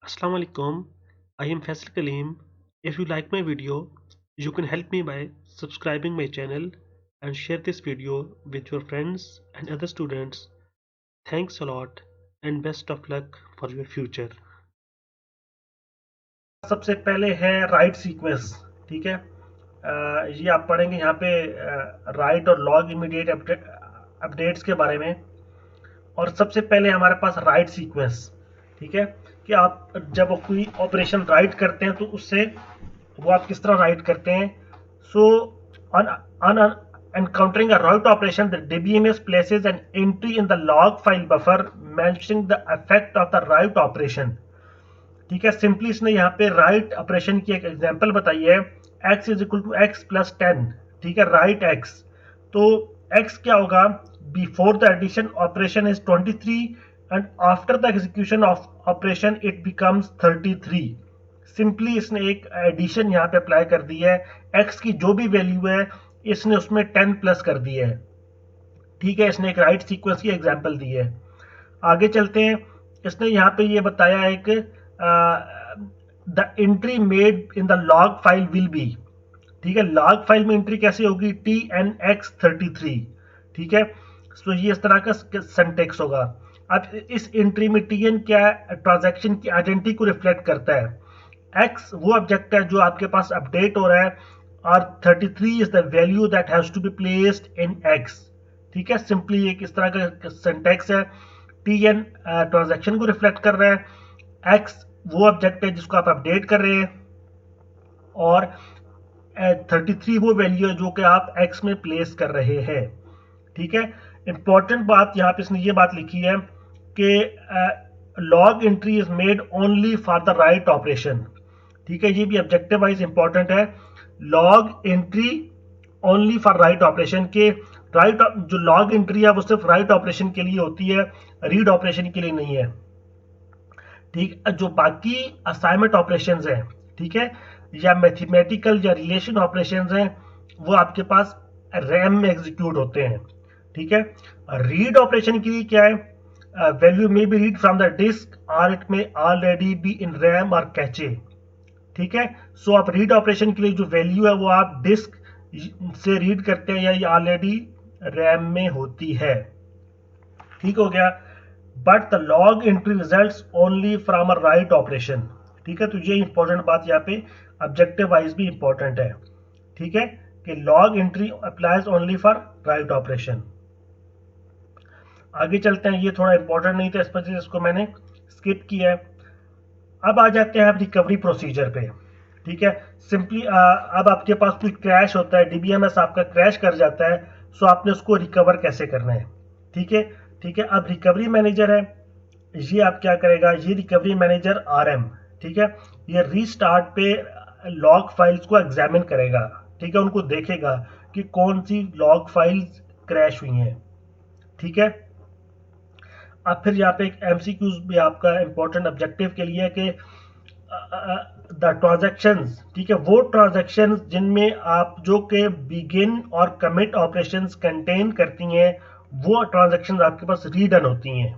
Assalamu alaikum. I am Faisal Kaleem. If you like my video, you can help me by subscribing my channel and share this video with your friends and other students. Thanks a lot and best of luck for your future. सबसे पहले है right sequence. ठीक है, ये आप पढ़ेंगे यहाँ पे राइट और लॉग इमीडिएट अपडेट्स के बारे में। और सबसे पहले हमारे पास राइट सीक्वेंस। ठीक है, कि आप जब कोई ऑपरेशन राइट करते हैं तो उससे वो आप किस तरह राइट करते हैं। So on encountering a write operation, the DBMS places an entry in the log file buffer mentioning the effect of the write operation। ठीक है, सिंपली इसने यहाँ पे राइट ऑपरेशन की एक एग्जांपल बताई है, x is equal to x plus 10। ठीक है, राइट x, तो x क्या होगा, before the addition operation is 23 and after the execution of operation it becomes 33। Simply इसने एक एडिशन यहाँ पे अप्लाई कर दी है, x की जो भी वैल्यू है इसने उसमें 10 प्लस कर दी है। ठीक है, इसने एक राइट सीक्वेंस की एग्जांपल दी है। आगे चलते हैं, इसने यहाँ पे ये बताया है कि the entry made in the log file will be. ठीक है, लॉग फाइल में एंट्री कैसे होगी, TNX33। ठीक है, तो ये इस तरह का सिंटैक्स होगा। अब इस एंट्री में TN क्या है, ट्रांजैक्शन की आइडेंटिटी को रिफ्लेक्ट करता है। X वो ऑब्जेक्ट है जो आपके पास अपडेट हो रहा है और 33 is the value that has to be placed in X। ठीक है, सिंपली एक इस तरह का सिंटैक्स है। TN ट्रांजैक्शन को रिफ्लेक्ट कर रहा है, X वो ऑब्जेक्ट है जिसको आप अपडेट कर रहे हैं, और 33 वो वैल्यू है जो कि आप X में प्लेस कर रहे हैं। ठीक है, इंपॉर्टेंट बात यहाँ पे इसने ये बात लिखी है कि log entry is made only for the write operation. ठीक है, ये भी ऑब्जेक्टिव वाइज इंपॉर्टेंट है, log entry only for write operation के राइट जो लॉग एंट्री है वो सिर्फ राइट ऑपरेशन के लिए होती है, रीड ऑपरेशन के लिए नहीं है। ठीक, जो बाकी असाइनमेंट ऑपरेशंस हैं, ठीक है, या मैथमेटिकल या रिलेशन ऑपरेशंस हैं, वो आपके पास रैम में एग्जीक्यूट होते हैं। ठीक है, रीड ऑपरेशन के लिए क्या है, value may be read from the disk or it may already be in RAM or cache. ठीक है, सो आप रीड ऑपरेशन के लिए जो वैल्यू है वो आप डिस्क से रीड करते हैं या ये ऑलरेडी रैम में होती है। ठीक हो गया, but the log entry results only from a write operation. ठीक है, तो ये इंपॉर्टेंट बात यहाँ पे ऑब्जेक्टिव वाइज भी इंपॉर्टेंट है। ठीक है, कि log entry applies only for write operation. आगे चलते हैं, ये थोड़ा इंपॉर्टेंट नहीं था इस वजह से इसको मैंने स्किप किया है। अब आ जाते हैं आप रिकवरी प्रोसीजर पे। ठीक है, सिंपली अब आपके पास कोई क्रैश होता है, डीबीएमएस आपका क्रैश कर जाता है, सो आपने उसको रिकवर कैसे करना है। ठीक है, ठीक है, अब रिकवरी मैनेजर है, ये आप क्या करेगा, ये रिकवरी मैनेजर RM। ठीक है, ये रीस्टार्ट पे लॉग फाइल्स को एग्जामिन करेगा। ठीक है, उनको देखेगा कि कौन सी लॉग फाइल्स क्रैश हुई हैं। ठीक है, अब फिर यहाँ पे एक MCQs भी आपका इंपॉर्टेंट ऑब्जेक्टिव के लिए है कि द ट्रांजैक्शंस। ठीक है, वो ट्रांजैक्शंस जिनमें आप जो के बिगिन और कमिट ऑपरेशंस कंटेन करती हैं, वो ट्रांजैक्शंस आपके पास रीडन होती हैं।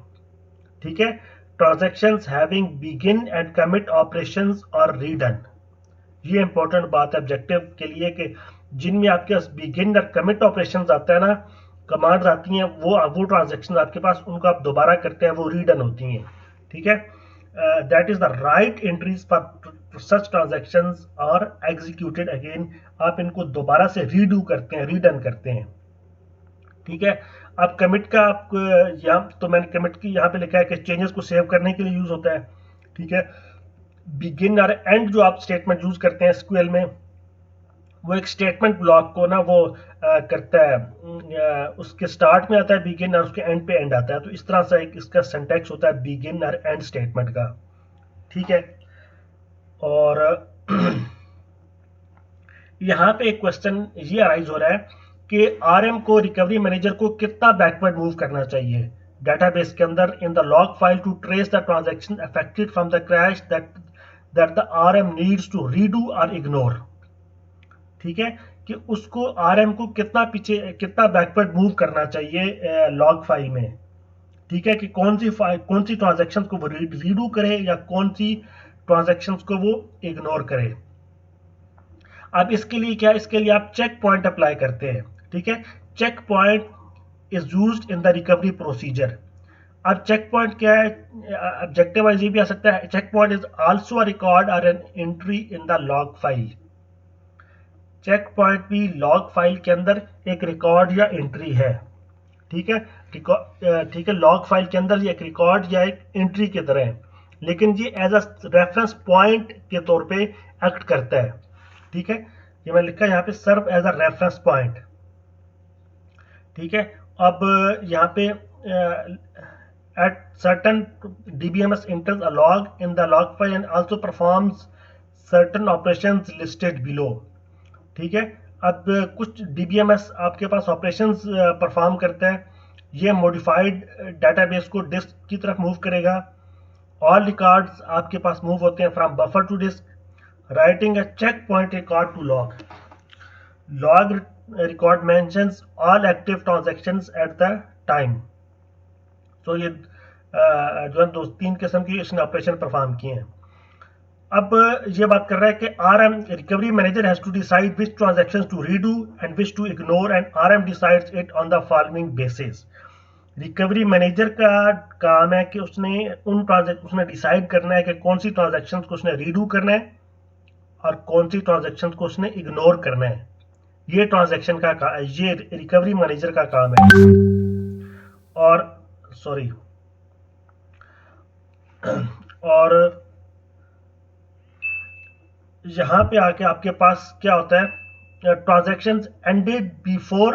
ठीक है, transactions having begin and commit operations और रीडन, ये इंपॉर्टेंट बात है ऑब्जेक्टिव के लिए कि जिनमें आपके पास बिगिन और कमिट ऑपरेशंस आता है ना, कमांड्स आती हैं, वो ट्रांजैक्शंस आपके पास उनको आप दोबारा करते हैं, वो रीडन होती हैं। ठीक है, that is the right entries for such transactions और एग्जीक्यूटेड अगेन, आप इनको दोबारा से रीडू करते हैं, रीडन करते हैं। ठीक है, अब कमिट का आप यहाँ तो मैंने कमिट की यहाँ पे लिखा है कि चेंजेस को सेव करने के लिए यूज होता है। ठीक है, बिगिन और एंड जो आप स्टेटमेंट यूज करते हैं SQL में, वो एक स्टेटमेंट ब्लॉक को ना वो करता है, उसके स्टार्ट में आता है बिगिन और उसके एंड पे एंड आता है, तो इस तरह से एक इसका सिंटैक्स होता है बिगिन और एंड स्टेटमेंट का। ठीक है, और यहाँ पे एक क्वेश्चन ये अराइज हो रहा है कि RM को रिकवरी मैनेजर को कितना बैकवर्ड मूव करना चाहिए डेटाबेस के अंदर in the log file to trace the transaction affected from the crash that the RM needs to redo or ignore. ठीक है, कि उसको RM को कितना पीछे, कितना बैकवर्ड मूव करना चाहिए लॉग फाइल में। ठीक है, कि कौन सी ट्रांजैक्शंस को वो रीडू करे या कौन सी ट्रांजैक्शंस को वो इग्नोर करे। अब इसके लिए क्या, इसके लिए आप चेक पॉइंट अप्लाई करते हैं। ठीक है, checkpoint is used in the recovery procedure. अब चेक पॉइंट क्या है, ऑब्जेक्टिव वाइज ये भी आ सकता है, checkpoint is also a record or an entry in the log file. Checkpoint भी लॉग फाइल के अंदर एक रिकॉर्ड या एंट्री है। ठीक है, ठीक है, लॉग फाइल के अंदर ये एक रिकॉर्ड या एक एंट्री की तरह है, लेकिन ये एज अ रेफरेंस पॉइंट के तौर पे एक्ट करता है। ठीक है, ये मैं लिखा यहाँ पे serve as a reference point. ठीक है, अब यहाँ पे at certain DBMS enters a log in the log file and also performs certain operations listed below। ठीक है, अब कुछ DBMS आपके पास ऑपरेशंस परफॉर्म करता है। ये मॉडिफाइड डेटाबेस को डिस्क की तरफ मूव करेगा। ऑल रिकॉर्ड्स आपके पास मूव होते हैं from buffer to disk. Writing a check point record to log. Log record mentions all active transactions at the time. तो ये जो है दो तीन किस्म की इसने ऑपरेशन परफॉर्म किए हैं। अब ये बात कर रहा है कि RM recovery manager has to decide which transactions to redo and which to ignore and RM decides it on the following basis. Recovery manager का काम है कि उसने डिसाइड करना है कि कौन सी ट्रांजैक्शंस को उसने रीडू करना है और कौन सी ट्रांजैक्शंस को उसने इग्नोर करना है। ये ये रिकवरी मैनेजर का काम है। और सॉरी और यहां पे आके आपके पास क्या होता है, ट्रांजैक्शंस एंडेड बिफोर।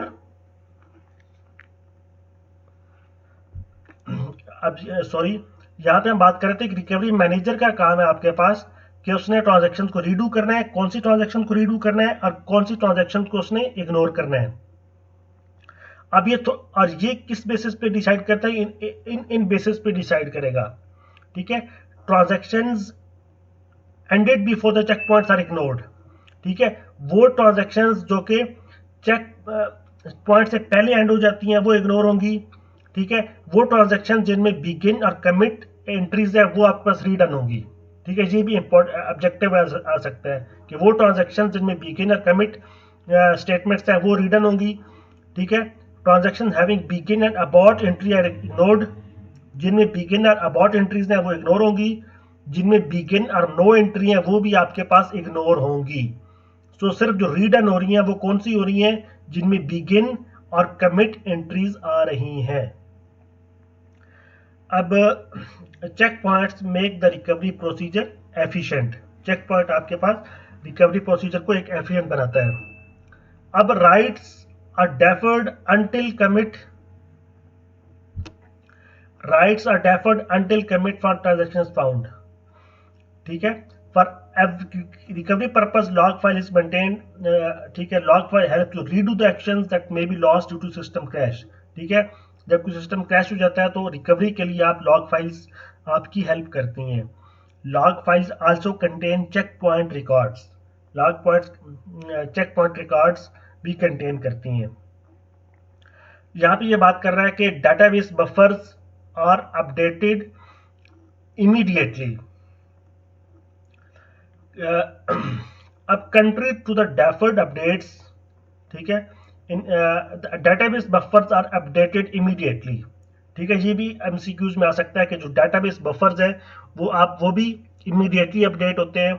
अब सॉरी, यहां पे हम बात कर रहे थे कि रिकवरी मैनेजर का काम है आपके पास कि उसने ट्रांजैक्शन को रीडू करना है, कौन सी ट्रांजैक्शन को रीडू करना है और कौन सी ट्रांजैक्शन को उसने इग्नोर करना है। अब और ये किस बेसिस पे डिसाइड करता है, इन बेसिस पे डिसाइड करेगा। ठीक है, transactions ended before the check points are ignored. ठीक है, वो ट्रांजैक्शंस जो कि चेक पॉइंट से पहले एंड हो जाती हैं वो इग्नोर होंगी। ठीक है, वो ट्रांजैक्शन जिनमें बिगिन और कमिट एंट्रीज है वो आपके पास रीडन होंगी। ठीक है, ये भी ऑब्जेक्टिव आ सकता है कि वो ट्रांजैक्शन जिनमें बिगिन और कमिट स्टेटमेंट्स है वो रीडन होंगी। ठीक है, transaction having begin and abort entry are ignored. जिनमें बिगिन और अबॉर्ट एंट्रीज हैं वो इग्नोर होंगी। जिनमें बिगिन और नो एंट्री हैं वो भी आपके पास इग्नोर होंगी। तो सिर्फ जो रीडन हो रही हैं वो कौन सी हो रही हैं, जिनमें बिगिन और कमिट एंट्रीज आ रही हैं। अब check points make the recovery procedure efficient. Check point आपके पास रिकवरी प्रोसीजर को एक एफिशिएंट बनाता है। अब writes are deferred until commit. Writes are deferred until commit for transactions found. ठीक है, for recovery purpose log file is maintained. ठीक है, log file help to redo the actions that may be lost due to system crash. ठीक है, जब कोई system crash हो जाता है तो रिकवरी के लिए आप लॉग फाइल्स आपकी हेल्प करती हैं। Log files also contain check point records. Log points check point records भी कंटेन करती हैं। यहाँ पे ये बात कर रहा है कि database buffers are updated immediately. अब contrary to the deferred updates. ठीक है, इन database buffers are updated immediately. ठीक है, ये भी एमसीक्यूज में आ सकता है कि जो डेटाबेस बफर्स है वो भी इमीडिएटली अपडेट होते हैं।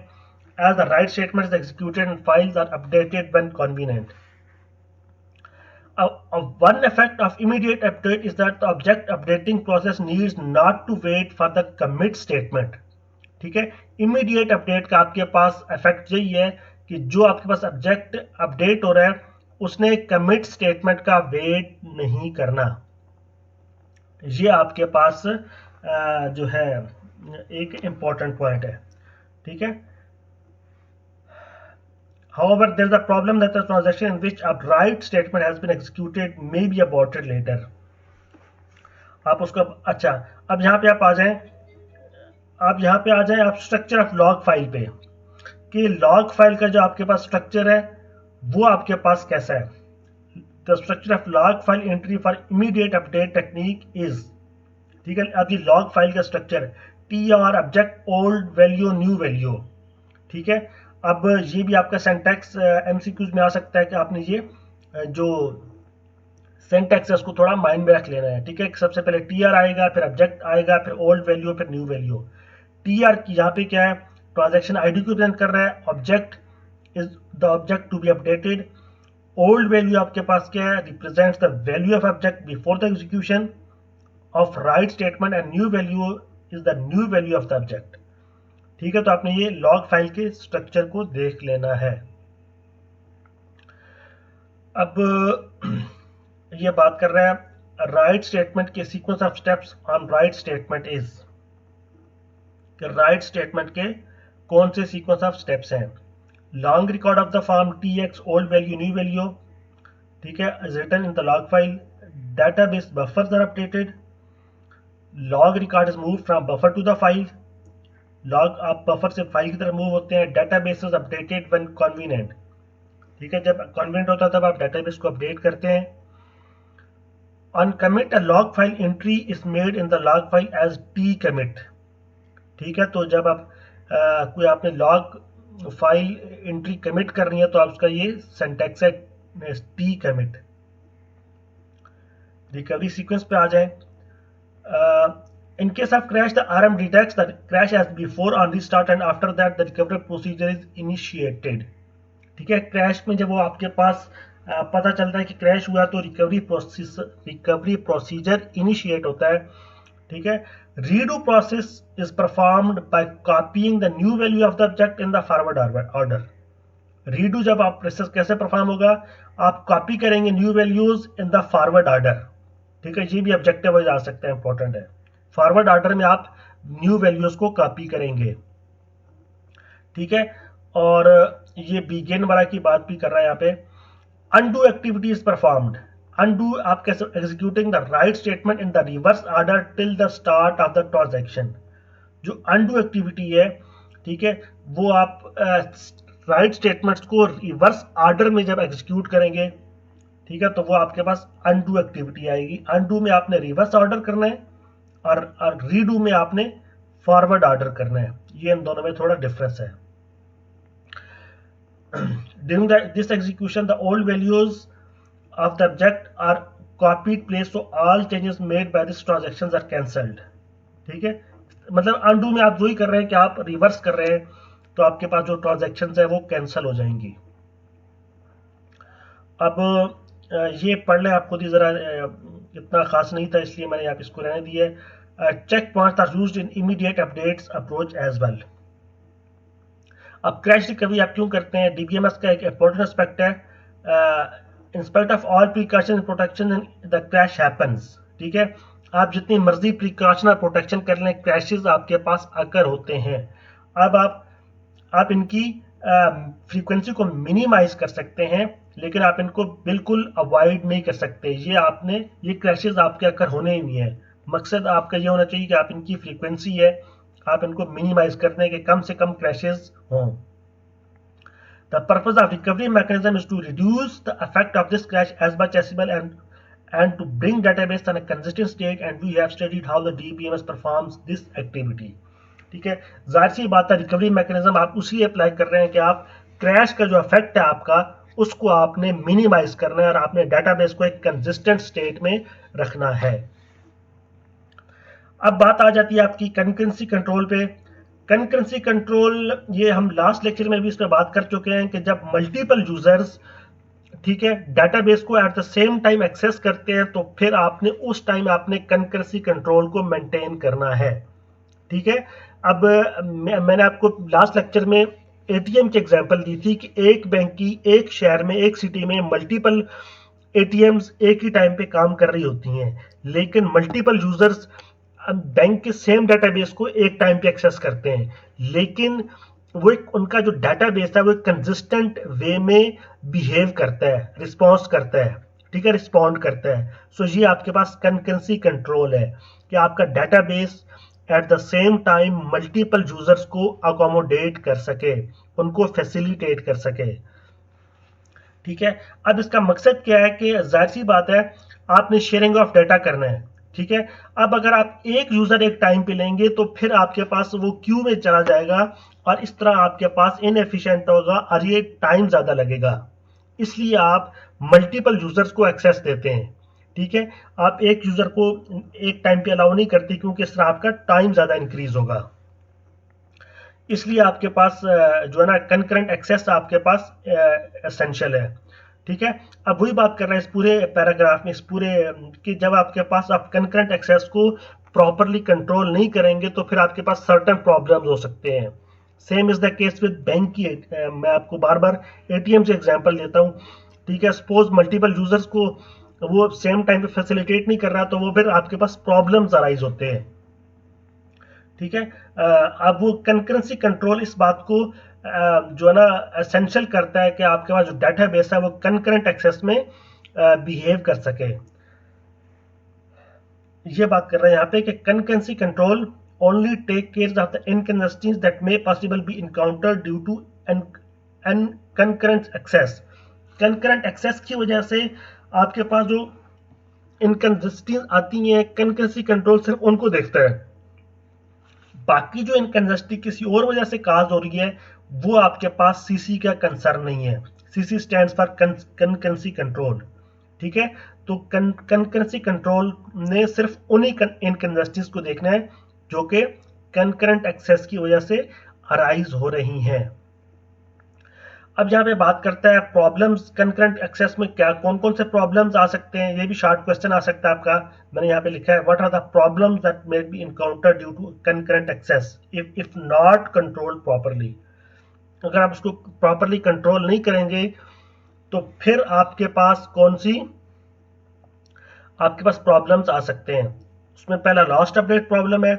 As the write statements executed and files are updated when convenient. One effect of immediate update is that the object updating process needs not to wait for the commit statement। ठीक है, immediate update का आपके पास effect यही है कि जो आपके पास object update हो रहा है उसने कमिट स्टेटमेंट का वेट नहीं करना। ये आपके पास जो है एक इंपॉर्टेंट पॉइंट है। ठीक है, however there is a problem that the transaction in which a write statement has been executed may be aborted later। आप उसको अच्छा, अब यहाँ पे आप आ जाएं आप स्ट्रक्चर ऑफ लॉग फाइल पे कि लॉग फाइल का जो आपके पास स्ट्रक्चर है वो आपके पास कैसा है। The structure of log file entry for immediate update technique is. ठीक है। अब ये लॉग फाइल का structure tr object old value new value, ठीक है। अब ये भी आपका सिंटैक्स एमसीक्यूज में आ सकता है कि आपने ये जो सिंटैक्स है उसको थोड़ा माइंड में रख लेना है, ठीक है। सबसे पहले tr आएगा, फिर ऑब्जेक्ट आएगा, फिर ओल्ड वैल्यू, फिर न्यू वैल्यू। tr की यहाँ पे क्या है, ट्रांजैक्शन आईडी को प्रेजेंट कर रहा है, object is the object to be updated, old value आपके पास क्या है, represents the value of object before the execution of write statement, and new value is the new value of the object, ठीक है। तो आपने ये लॉग फाइल के स्ट्रक्चर को देख लेना है। अब ये बात कर रहे हैं राइट स्टेटमेंट के sequence of steps on write statement is, write statement के कौन से सीक्वेंस ऑफ स्टेप्स हैं। Log record of the form tx old value new value, ठीक है, is written in the log file, database buffers are updated, log record is moved from buffer to the file, log आप buffer से file की तरफ move होते हैं, database is updated when convenient, ठीक है, जब कन्वीनियंट होता है तब आप डेटाबेस को अपडेट करते हैं। On commit a log file entry is made in the log file as t commit, ठीक है। तो जब आप कोई आपने लॉग फाइल एंट्री कमिट करनी है तो आप उसका ये सिंटैक्स है t commit। रिकवरी सीक्वेंस पे आ जाए। In case of crash, the RM detects the crash as before on restart and after that the recovery procedure is initiated, ठीक है। क्रैश में जब वो आपके पास पता चलता है कि क्रैश हुआ तो रिकवरी प्रोसीजर इनिशिएट होता है, ठीक है। Redo process is performed by copying the new value of the object in the forward order. Redo जब आप प्रोसेस कैसे परफॉर्म होगा, आप कॉपी करेंगे new values in the forward order, ठीक है। ये भी ऑब्जेक्टिव वाइज आ सकता है, इंपॉर्टेंट है। फॉरवर्ड ऑर्डर में आप न्यू वैल्यूज को कॉपी करेंगे, ठीक है। और ये बिगिन वाला की बात भी कर रहा है यहाँ पे। Undo activity is performed, undo आप कैसे, executing the right statement in the reverse order till the start of the transaction. जो अनडू एक्टिविटी है, ठीक है, वो आप राइट स्टेटमेंट्स को रिवर्स ऑर्डर में जब एग्जीक्यूट करेंगे, ठीक है, तो वो आपके पास अनडू एक्टिविटी आएगी। अनडू में आपने रिवर्स ऑर्डर करना है और रीडू में आपने फॉरवर्ड ऑर्डर करना है। ये इन दोनों में थोड़ा डिफरेंस है। During this execution, the old values of the object are copied place, so all changes made by these transactions are cancelled, ठीक है। मतलब अनडू में आप जो ही कर रहे हैं कि आप रिवर्स कर रहे हैं तो आपके पास जो ट्रांजैक्शंस है वो कैंसिल हो जाएंगी। अब ये पढ़ लें, आपको दी जरा इतना खास नहीं था इसलिए मैंने आप इसको रहने दिया। Check points are used in immediate updates approach as well. अब क्रैश रिकवरी आप क्यों करते हैं, डीबीएमएस का एक इंपॉर्टेंट एस्पेक्ट है। In spite of all precaution protection the crash happens, ठीक है। आप जितनी मर्जी प्रिकॉशन और प्रोटेक्शन कर लें, क्रैशेस आपके पास अकर होते हैं। अब आप इनकी फ्रीक्वेंसी को मिनिमाइज कर सकते हैं, लेकिन आप इनको बिल्कुल अवॉइड नहीं कर सकते। ये क्रैशेस आपके अकर होने ही नहीं है। मकसद आपका ये होना चाहिए कि आप इनकी फ्रीक्वेंसी है, आप इनको मिनिमाइज करने के कम से कम क्रैशेस हों। The purpose of recovery mechanism is to reduce the effect of this crash as much as possible and to bring database in a consistent state, and we have studied how the DBMS performs this activity, ठीक है। जाहिर सी बात है, recovery mechanism आप उसी apply कर रहे हैं कि आप क्रैश का जो इफेक्ट है आपका उसको आपने मिनिमाइज करना है और आपने डेटाबेस को एक कंसिस्टेंट स्टेट में रखना है। अब बात आ जाती है आपकी कंकरेंसी कंट्रोल पे। कंकरेंसी कंट्रोल ये हम लास्ट लेक्चर में भी इस पर बात कर चुके हैं कि जब मल्टीपल यूजर्स, ठीक है, डेटाबेस को at the same time access करते हैं तो फिर आपने उस टाइम आपने कंकरेंसी कंट्रोल को मेंटेन करना है, ठीक है। अब मैंने आपको लास्ट लेक्चर में एटीएम की एग्जांपल दी थी कि एक बैंक की एक शहर में, एक सिटी में मल्टीपल एटीएम्स एक ही टाइम पे काम कर रही होती हैं, लेकिन मल्टीपल यूजर्स बैंक के सेम डेटाबेस को एक टाइम पे एक्सेस करते हैं, लेकिन वो उनका जो डेटाबेस है वो कंसिस्टेंट वे में बिहेव करता है, रिस्पॉन्स करता है, ठीक है, रिस्पॉन्ड करता है। सो ये आपके पास कंकरेंसी कंट्रोल है कि आपका database eight the same time multiple users को अकोमोडेट कर सके, उनको फैसिलिटेट कर सके, ठीक है। अब इसका मकसद क्या है कि जाहिर सी बात है आपने शेयरिंग ऑफ डाटा करना है, ठीक है। अब अगर आप एक यूजर एक टाइम पे लेंगे तो फिर आपके पास वो क्यू में चला जाएगा और इस तरह आपके पास इनएफिशिएंट होगा और ये टाइम ज्यादा लगेगा। इसलिए आप मल्टीपल यूजर्स को एक्सेस देते हैं। ठीक है, आप एक यूजर को एक टाइम पे अलाउ नहीं करते क्योंकि इस तरह आपका टाइम ज्यादा इंक्रीज होगा। इसलिए आपके पास जो है ना कंकरेंट एक्सेस आपके पास एसेंशियल है। ठीक है, अब वही बात कर रहे हैं इस पूरे पैराग्राफ में, इस पूरे कि जब आपके पास आप कंकरेंट एक्सेस को प्रॉपरली कंट्रोल नहीं करेंगे तो फिर आपके पास सर्टेन प्रॉब्लम्स हो सकते हैं। Same is the case with bank की। मैं आपको बार बार एटीएम से एग्जांपल देता हूँ। ठीक है, सपोज मल्टीपल यूजर्स को वो सेम टाइम पे फैसिलिटेट नहीं कर रहा तो वो फिर आपके पास प्रॉब्लम्स अराइज होते हैं। ठीक है, अब वो कंकरेंसी कंट्रोल इस बात को जो है ना एसेंशियल करता है कि आपके पास जो डेटाबेस है वो कंकरेंट एक्सेस में बिहेव कर सके। ये बात कर रहे हैं यहाँ पे कि concurrency control only take care of the inconsistencies that may possible be encountered due to an concurrent access. Concurrent access की वजह से आपके पास जो इनकंसिस्टेंसी आती है, कंकरेंसी कंट्रोल सिर्फ उनको देखता है। बाकी जो इनकंसिस्टेंसी किसी और वजह से काज हो रही है वो आपके पास सीसी का कंसर्न नहीं है। CC stands for concurrency control. ठीक है, तो कंकरेंसी कंट्रोल ने सिर्फ उन्हीं इनकंसिस्टेंसीज को देखना है जो कि कंकरेंट एक्सेस की वजह से अराइज हो रही हैं। अब यहाँ पे बात करता है प्रॉब्लम्स कंकरेंट एक्सेस में क्या कौन कौन से प्रॉब्लम्स आ सकते हैं। ये भी शॉर्ट क्वेश्चन आ सकता है आपका। मैंने यहाँ पे लिखा है what are the problems that may be encountered due to concurrent access if not controlled properly. अगर आप उसको प्रॉपरली कंट्रोल नहीं करेंगे तो फिर आपके पास प्रॉब्लम्स आ सकते हैं। उसमें पहला लॉस्ट अपडेट प्रॉब्लम है,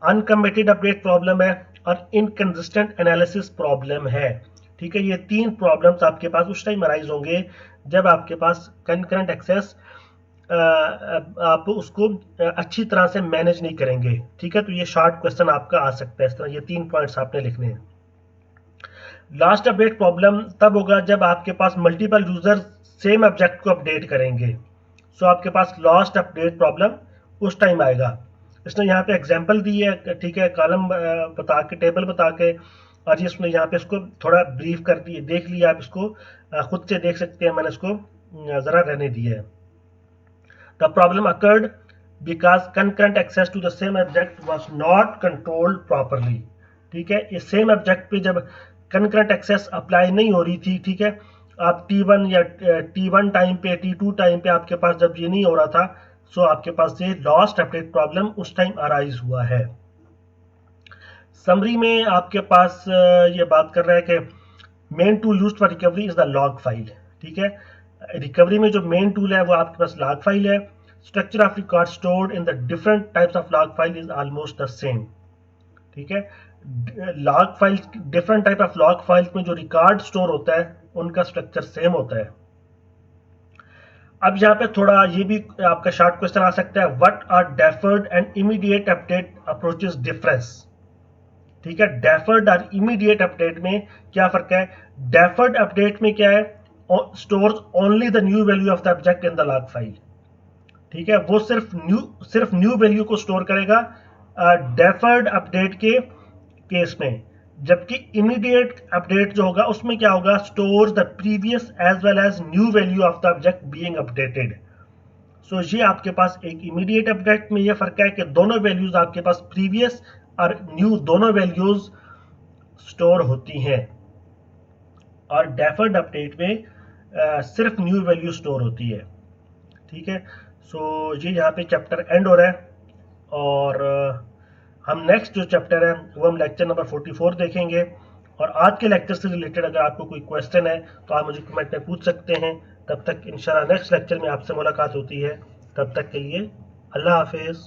अनकमिटेड अपडेट प्रॉब्लम है और इनकंसिस्टेंट एनालिसिस प्रॉब्लम है। ठीक है, ये तीन प्रॉब्लम्स आपके पास उस टाइम अराइज होंगे जब आपके पास कंकरेंट एक्सेस आप उसको अच्छी तरह से मैनेज नहीं करेंगे। ठीक है, तो ये शॉर्ट क्वेश्चन आपका आ सकता है इस तरह। ये 3 पॉइंट्स आपने लिखने हैं। लास्ट अपडेट प्रॉब्लम तब होगा जब आपके पास मल्टीपल यूजर सेम ऑब्जेक्ट को अपडेट करेंगे। सो आपके पास लास्ट अपडेट प्रॉब्लम उस टाइम आएगा। इसने यहाँ पे एग्जांपल दी है। ठीक है, कॉलम बता के, टेबल बता के, और ये इसने यहाँ पे इसको थोड़ा ब्रीफ कर दिए, देख लिया। आप इसको खुद से देख सकते हैं, मैंने इसको जरा रहने दिया है। The problem occurred because concurrent access to the same object was not controlled properly। ठीक है, इस सेम ऑब्जेक्ट पे जब concurrent access अप्लाई नहीं हो रही थी, ठीक है, आप T1 या T1 टाइम पे, T2 टाइम पे आपके पास जब ये नहीं हो रहा था, सो आपके पास ये लॉस्ट अपडेट प्रॉब्लम उस टाइम अराइज हुआ है। समरी में आपके पास ये बात कर रहा है कि main tool used for recovery is the log file. ठीक है, रिकवरी में जो मेन टूल है वो आपके पास लॉग फाइल है। Structure of record stored in the different types of log file is almost the same. ठीक है, log file, different type of log files में जो रिकॉर्ड स्टोर होता है उनका स्ट्रक्चर सेम होता है। अब यहाँ पे थोड़ा ये भी आपका शॉर्ट क्वेश्चन आ सकता है, what are deferred and immediate update approaches difference. ठीक है, डेफर्ड और इमीडिएट अपडेट में क्या फर्क है। डेफर्ड अपडेट में क्या है, stores only the new value of the object in the log file. ठीक है, वो सिर्फ न्यू वैल्यू को स्टोर करेगा डेफर्ड अपडेट के केस में। जबकि इमीडिएट अपडेट जो होगा उसमें क्या होगा, stores the previous as well as new value of the object being updated. So ये आपके पास एक इमीडिएट अपडेट में ये फर्क है कि दोनों वैल्यूज आपके पास प्रीवियस और न्यू दोनों वैल्यूज स्टोर होती हैं, और डेफर्ड अपडेट में सिर्फ न्यू वैल्यू स्टोर होती है। ठीक है, सो ये यहाँ पे चैप्टर एंड हो रहा है, और हम नेक्स्ट जो चैप्टर है वो हम लेक्चर नंबर 44 देखेंगे। और आज के लेक्चर से रिलेटेड अगर आपको कोई क्वेश्चन है तो आप मुझे कमेंट में पूछ सकते हैं। तब तक इंशाल्लाह नेक्स्ट लेक्चर में आपसे मुलाकात होती है। तब तक के लिए अल्लाह हाफिज़।